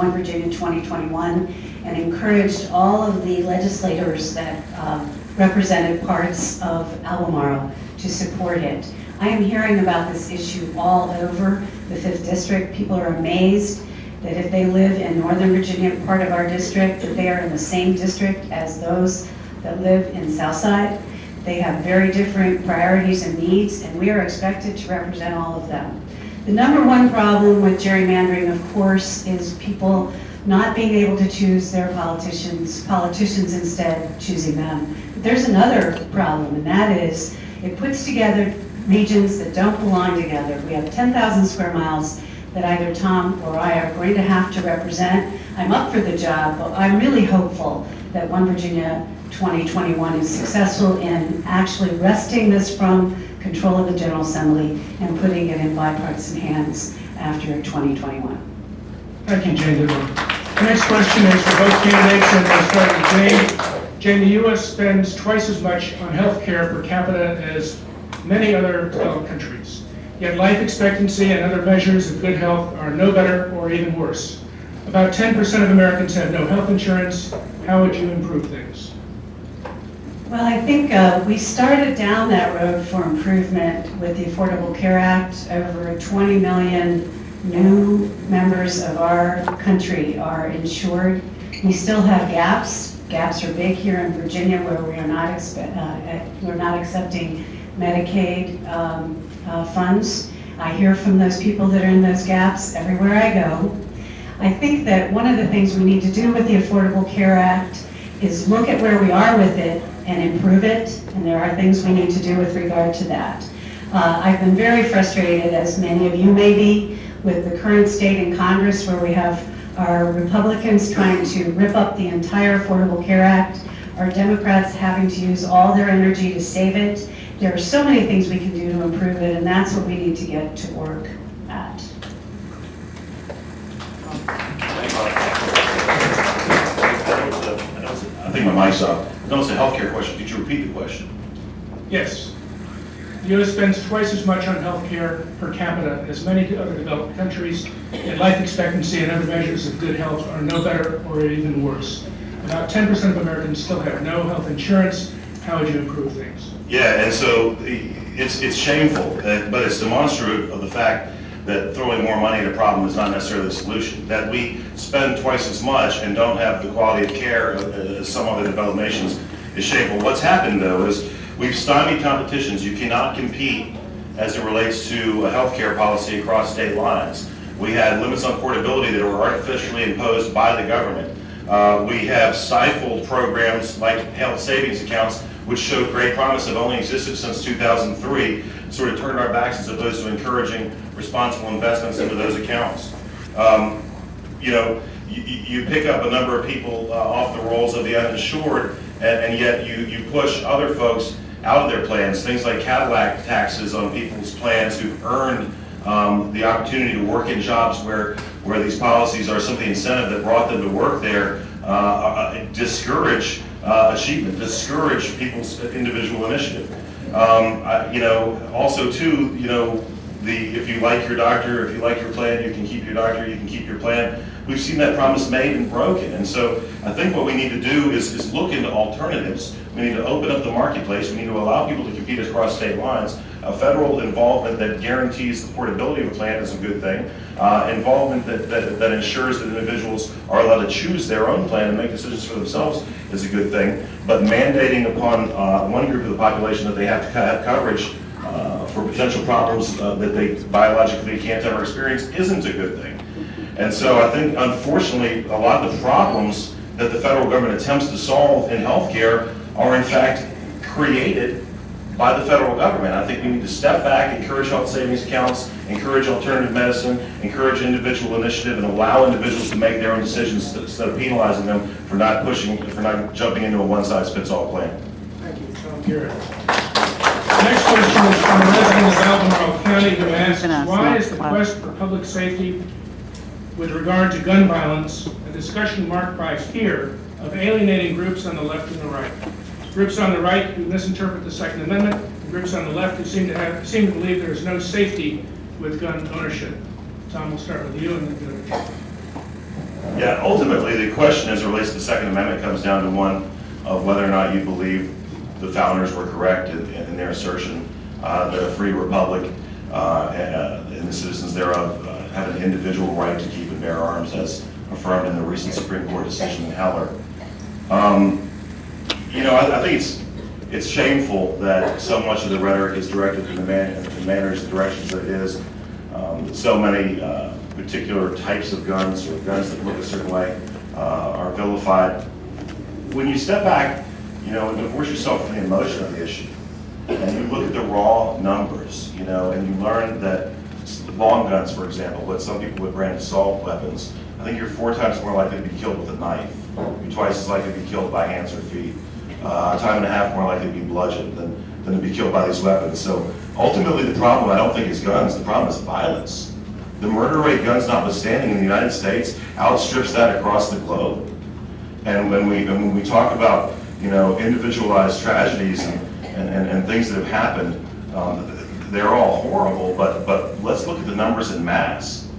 One Virginia 2021 and encouraged all of the legislators that represented parts of Albemarle to support it. I am hearing about this issue all over the 5th District. People are amazed that if they live in Northern Virginia, part of our district, that they are in the same district as those that live in Southside. They have very different priorities and needs, and we are expected to represent all of them. The number one problem with gerrymandering, of course, is people not being able to choose their politicians instead choosing them. But there's another problem, and that is it puts together regions that don't belong together. We have 10,000 square miles that either Tom or I are going to have to represent. I'm up for the job, but I'm really hopeful that One Virginia 2021 is successful in actually wresting this from control of the General Assembly and putting it in bipartisan hands after 2021. Thank you, Jane Goodwin. The next question is for both candidates, and we'll start with Jane. Jane, the U.S. spends twice as much on health care per capita as many other developed countries. Yet life expectancy and other measures of good health are no better or even worse. About 10% of Americans have no health insurance. How would you improve things? Well, I think we started down that road for improvement with the Affordable Care Act. Over 20 million new members of our country are insured. We still have gaps. Gaps are big here in Virginia, where we are not accepting Medicaid funds. I hear from those people that are in those gaps everywhere I go. I think that one of the things we need to do with the Affordable Care Act is look at where we are with it and improve it, and there are things we need to do with regard to that. I've been very frustrated, as many of you may be, with the current state in Congress where we have our Republicans trying to rip up the entire Affordable Care Act, our Democrats having to use all their energy to save it. There are so many things we can do to improve it, and that's what we need to get to work at. I think my mic's up. No, it's a healthcare question. Could you repeat the question? Yes. The U.S. spends twice as much on health care per capita as many other developed countries, and life expectancy and other measures of good health are no better or even worse. About 10% of Americans still have no health insurance. How would you improve things? Yeah, and so it's shameful, but it's demonstrative of the fact that throwing more money at a problem is not necessarily the solution. That we spend twice as much and don't have the quality of care as some other developed nations is shameful. What's happened, though, is we've stymied competitions. You cannot compete as it relates to a healthcare policy across state lines. We had limits on portability that were artificially imposed by the government. We have stifled programs like health savings accounts, which showed great promise, have only existed since 2003, sort of turned our backs as opposed to encouraging responsible investments into those accounts. You pick up a number of people off the rolls of the uninsured, and yet you push other folks out of their plans. Things like Cadillac taxes on people's plans who've earned the opportunity to work in jobs where these policies are some of the incentive that brought them to work there, discourage achievement, discourage people's individual initiative. Also too, if you like your doctor, if you like your plan, you can keep your doctor, you can keep your plan. We've seen that promise made and broken. And so I think what we need to do is look into alternatives. We need to open up the marketplace. We need to allow people to compete across state lines. Federal involvement that guarantees the portability of a plan is a good thing. Involvement that ensures that individuals are allowed to choose their own plan and make decisions for themselves is a good thing. But mandating upon one group of the population that they have to have coverage for potential problems that they biologically can't ever experience isn't a good thing. And so I think, unfortunately, a lot of the problems that the federal government attempts to solve in healthcare are in fact created by the federal government. I think we need to step back, encourage health savings accounts, encourage alternative medicine, encourage individual initiative, and allow individuals to make their own decisions instead of penalizing them for not jumping into a one-size-fits-all plan. Thank you, Tom Garrett. The next question is from a resident of Albemarle County who asks, why is the quest for public safety with regard to gun violence a discussion marked by fear of alienating groups on the left and the right? Groups on the right who misinterpret the Second Amendment, and groups on the left who seem to believe there is no safety with gun ownership. Tom, we'll start with you and then go to Jim. Yeah, ultimately, the question as it relates to the Second Amendment comes down to one of whether or not you believe the founders were correct in their assertion that a free republic and the citizens thereof have an individual right to keep and bear arms, as affirmed in the recent Supreme Court decision in Heller. You know, I think it's shameful that so much of the rhetoric is directed in the manners and directions that it is. So many particular types of guns or guns that look a certain way are vilified. When you step back, you know, and divorce yourself from the emotion of the issue, and you look at the raw numbers, you know, and you learn that long guns, for example, what some people would brand assault weapons, I think you're 4 times more likely to be killed with a knife. You're twice as likely to be killed by hands or feet. A time and a half more likely to be bludgeoned than to be killed by these weapons. So ultimately the problem, I don't think, is guns. The problem is violence. The murder rate, guns notwithstanding, in the United States outstrips that across the globe. And when we talk about, you know, individualized tragedies and things that have happened, they're all horrible, but let's look at the numbers in mass.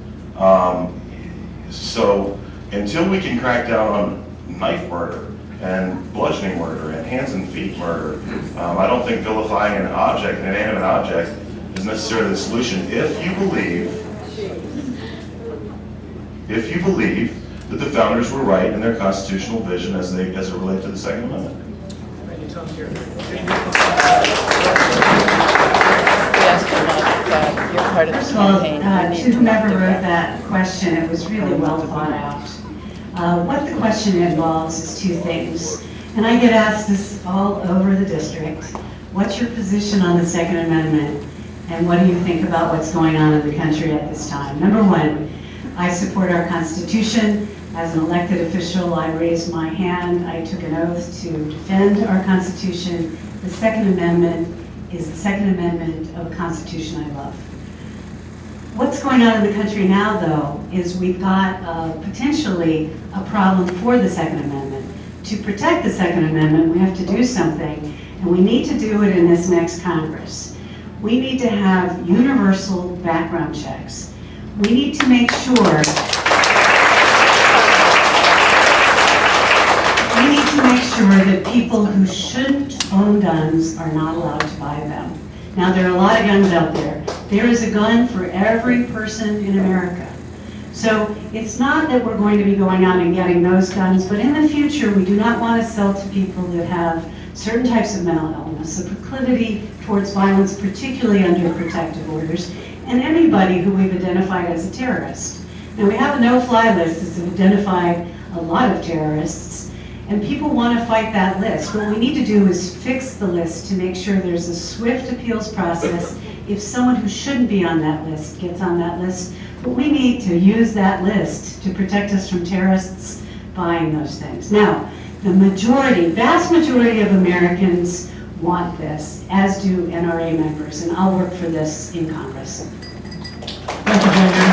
So until we can crack down on knife murder and bludgeoning murder and hands and feet murder, I don't think vilifying an object, an inanimate object, is necessarily the solution if you believe that the founders were right in their constitutional vision as it relates to the Second Amendment. You're part of the Well, campaign. You need to whomever talk wrote that question, it was really well thought out. What the question involves is 2 things, and I get asked this all over the district. What's your position on the Second Amendment, and what do you think about what's going on in the country at this time? Number 1, I support our Constitution. As an elected official, I raised my hand. I took an oath to defend our Constitution. The Second Amendment is the Second Amendment of the Constitution I love. What's going on in the country now, though, is we've got potentially a problem for the Second Amendment. To protect the Second Amendment, we have to do something, and we need to do it in this next Congress. We need to have universal background checks. We need to make sure that people who shouldn't own guns are not allowed to buy them. Now, there are a lot of guns out there. There is a gun for every person in America. So it's not that we're going to be going out and getting those guns, but in the future, we do not want to sell to people that have certain types of mental illness, a proclivity towards violence, particularly under protective orders, and anybody who we've identified as a terrorist. Now, we have a no-fly list that's identified a lot of terrorists, and people want to fight that list. What we need to do is fix the list to make sure there's a swift appeals process if someone who shouldn't be on that list gets on that list. But we need to use that list to protect us from terrorists buying those things. Now, the majority, vast majority of Americans want this, as do NRA members, and I'll work for this in Congress. Thank you, Jen.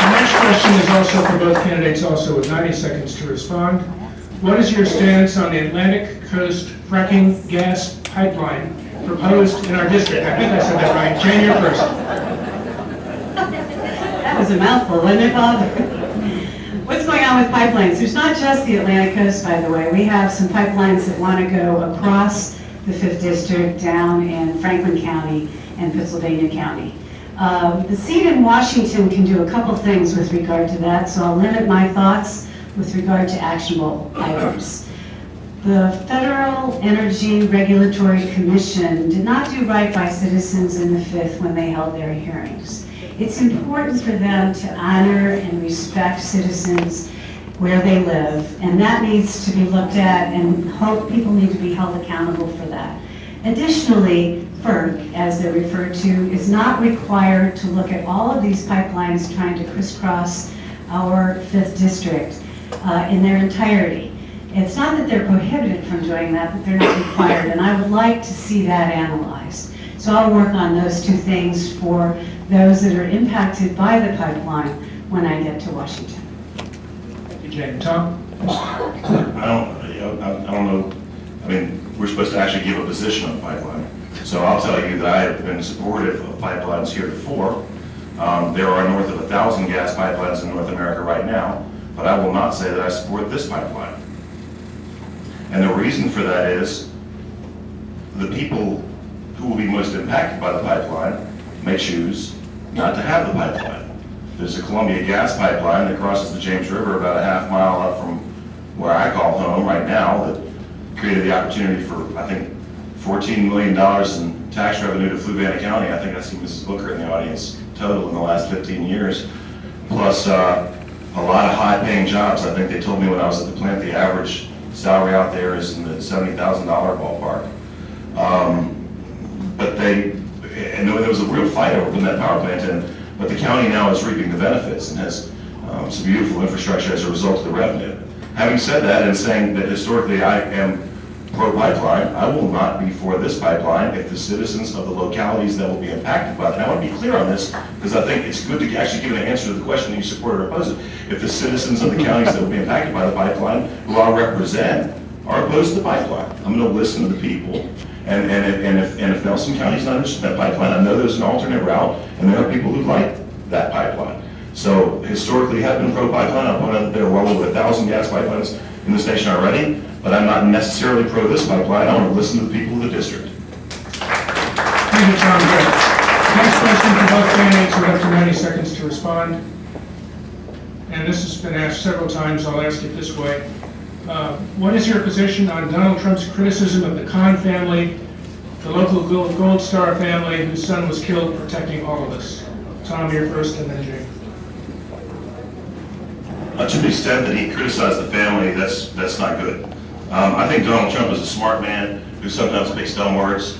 The next question is also for both candidates, also with 90 seconds to respond. What is your stance on the Atlantic Coast fracking gas pipeline proposed in our district? I think I said that right. Jane, you're first. That was a mouthful, wasn't it, Bob? What's going on with pipelines? There's not just the Atlantic Coast, by the way. We have some pipelines that want to go across the 5th District down in Franklin County and Pennsylvania County. The seat in Washington can do a couple things with regard to that, so I'll limit my thoughts with regard to actionable items. The Federal Energy Regulatory Commission did not do right by citizens in the 5th when they held their hearings. It's important for them to honor and respect citizens where they live, and that needs to be looked at, and people need to be held accountable for that. Additionally, FERC, as they're referred to, is not required to look at all of these pipelines trying to crisscross our 5th District in their entirety. It's not that they're prohibited from doing that, but they're not required, and I would like to see that analyzed. So I'll work on those 2 things for those that are impacted by the pipeline when I get to Washington. Thank you, Jane. Tom? I don't know. I mean, we're supposed to actually give a position on the pipeline. So I'll tell you that I have been supportive of pipelines heretofore. There are north of 1,000 gas pipelines in North America right now, but I will not say that I support this pipeline. And the reason for that is the people who will be most impacted by the pipeline may choose not to have the pipeline. There's a Columbia gas pipeline that crosses the James River about a half mile up from where I call home right now that created the opportunity for, I think, $14 million in tax revenue to Fluvanna County. I think I see Mrs. Booker in the audience total in the last 15 years, plus a lot of high-paying jobs. I think they told me when I was at the plant the average salary out there is in the $70,000 ballpark. And there was a real fight over putting that power plant in, but the county now is reaping the benefits and has some beautiful infrastructure as a result of the revenue. Having said that, and saying that historically I am pro-pipeline, I will not be for this pipeline if the citizens of the localities that will be impacted by it, and I want to be clear on this, because I think it's good to actually give an answer to the question that you support or oppose it. If the citizens of the counties that will be impacted by the pipeline, who I represent, are opposed to the pipeline, I'm going to listen to the people. And if Nelson County's not interested in that pipeline, I know there's an alternate route, and there are people who like that pipeline. So historically have been pro-pipeline. I'll point out that there are well over 1,000 gas pipelines in this nation already, but I'm not necessarily pro this pipeline. I want to listen to the people of the district. Thank you, Tom. Good. Next question for both candidates. We're up to 90 seconds to respond. And this has been asked several times. I'll ask it this way. What is your position on Donald Trump's criticism of the Kahn family, the local Gold Star family whose son was killed protecting all of us? Tom, you're first, and then Jane. To the extent that he criticized the family, that's not good. I think Donald Trump is a smart man who sometimes picks dumb words.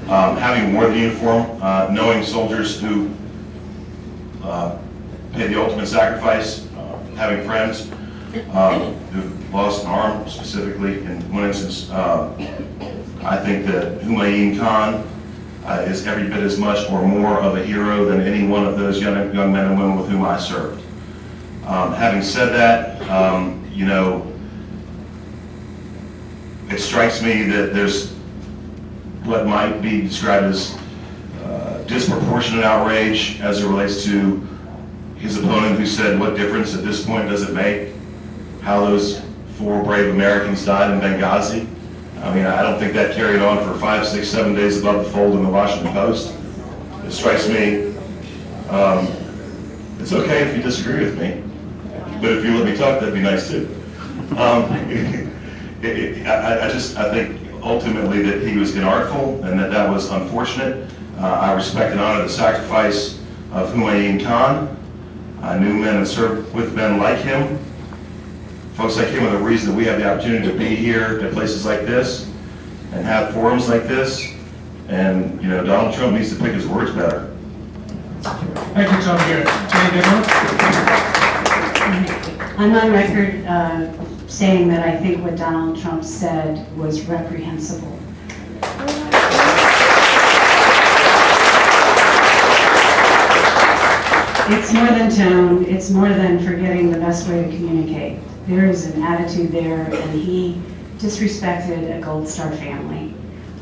Having worn the uniform, knowing soldiers who paid the ultimate sacrifice, having friends who've lost an arm, specifically in one instance, I think that Humayun Khan is every bit as much or more of a hero than any one of those young men and women with whom I served. Having said that, it strikes me that there's what might be described as disproportionate outrage as it relates to his opponent who said, what difference at this point does it make how those 4 brave Americans died in Benghazi? I mean, I don't think that carried on for 5, 6, 7 days above the fold in the Washington Post. It strikes me, it's okay if you disagree with me, but if you let me talk, that'd be nice too. I think ultimately that he was inartful and that was unfortunate. I respect and honor the sacrifice of Humayun Khan. I knew men and served with men like him. Folks like him are the reason that we have the opportunity to be here at places like this and have forums like this. And, Donald Trump needs to pick his words better. Thank you, Tom. Here, Jane Dillon. I'm on record saying that I think what Donald Trump said was reprehensible. It's more than tone, it's more than forgetting the best way to communicate. There is an attitude there, and he disrespected a Gold Star family.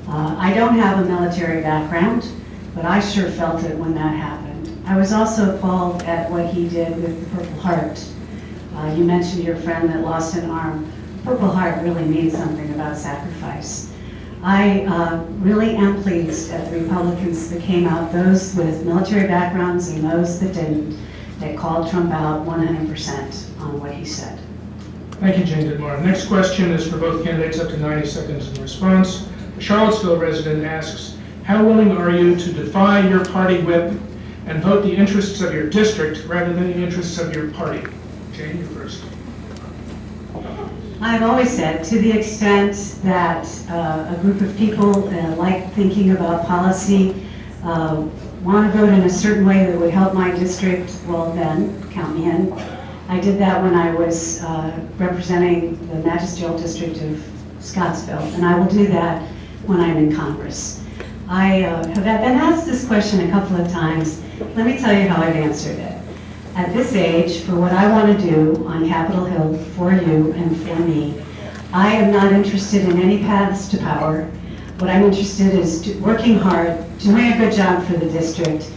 I don't have a military background, but I sure felt it when that happened. I was also appalled at what he did with the Purple Heart. You mentioned your friend that lost an arm. Purple Heart really means something about sacrifice. I really am pleased at the Republicans that came out, those with military backgrounds and those that didn't, that called Trump out 100% on what he said. Thank you, Jane Ditmar. Next question is for both candidates, up to 90 seconds in response. A Charlottesville resident asks, how willing are you to defy your party whip and vote the interests of your district rather than the interests of your party? Jane, you first. I've always said, to the extent that a group of people like thinking about policy, want to vote in a certain way that would help my district, well then, count me in. I did that when I was representing the magisterial district of Scottsville, and I will do that when I'm in Congress. I have been asked this question a couple of times. Let me tell you how I've answered it. At this age, for what I want to do on Capitol Hill for you and for me, I am not interested in any paths to power. What I'm interested in is working hard, doing a good job for the district,